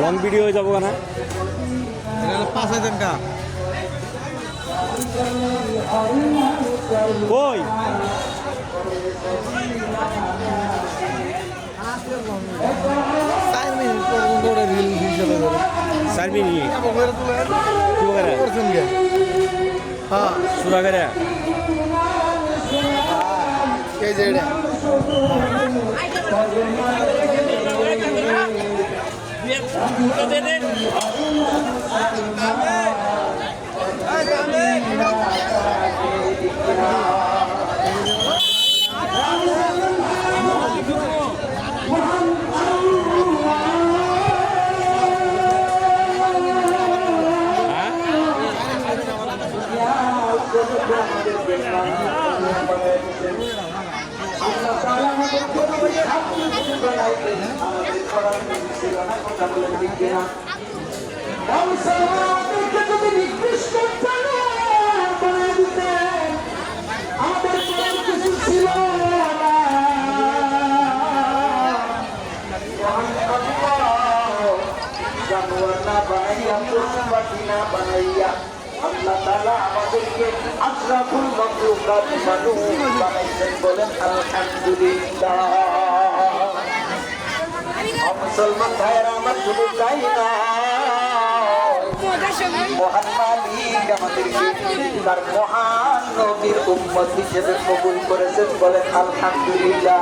Long video হয়ে যাবো না 5,000 টাকা কই 4 মিনিট পর্যন্ত ওটা রিল হিসেবে ধরে 4 মিনিট কি করছেন কে হ্যাঁ সুরা করে এই যে এটা আল্লাহ তাআলা আমাদেরকে আশরাফুল মাখলুকাত মানুষ বানাইছেন বলেন আলহামদুলিল্লাহ। মুসলমান ভাইয়েরা আমার শুধু তাই না, মহান মালিক আমাদেরকে তার মহান নবীর উম্মত হিসেবে কবুল করেছেন বলেন আলহামদুলিল্লাহ।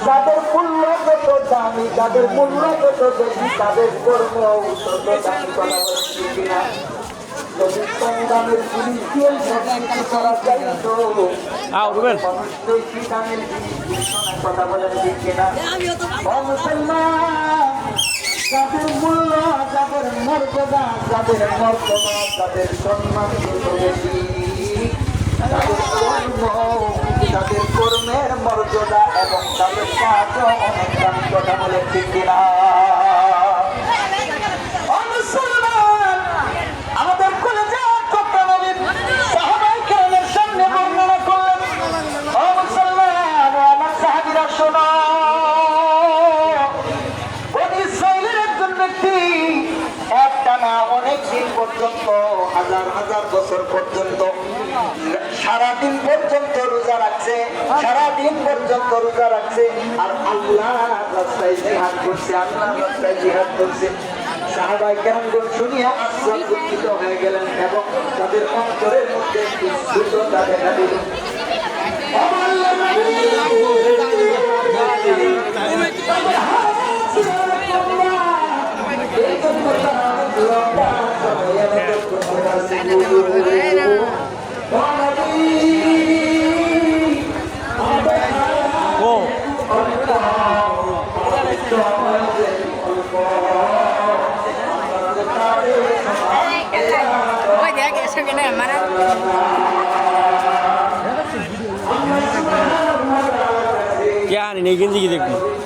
যাদের মূল্য কত দামি, যাদের মূল্য কত বেশি, তাদের কর্ম তত দামি করা হচ্ছে কিনা। যদি কম দামের জিনিস দিয়ে সবকিছু করা যায় তো মানুষ বেশি দামের জিনিস কথা বলেন ঠিক কিনা। যাদের মূল্য, যাদের মর্যাদা, যাদের মর্যাদা, যাদের সম্মান কত বেশি, তাদের কর্ম, তাদের কর্মের মর্যাদা এবং তাদের কাজও অনেক দামি কথা বলে ঠিক কিনা। আমাদের কলেজে চট্টগ্রামের সাহাবায়ে কেরামের সামনে বর্ণনা করলেন, ও মুসলমান আমার সাহাবীরা শোনো, বনী ইসরাঈলের একজন ব্যক্তি একটানা অনেক দিন পর্যন্ত, হাজার হাজার বছর পর্যন্ত সারাদিন পর্যন্ত রোজা রাখছে, সারাদিন পর্যন্ত রোজা রাখছে আর আল্লাহ রাস্তায় জিহাদ করছে, আল্লাহ রাস্তায় জিহাদ করছে। সাহাবায়ে কেরামগণ শুনিয়া আশ্চর্যচকিত হয়ে গেলেন এবং তাদের অন্তরের মধ্যে একটি শূন্যতা দেখা দিল। क्या नहीं गंजी की देखो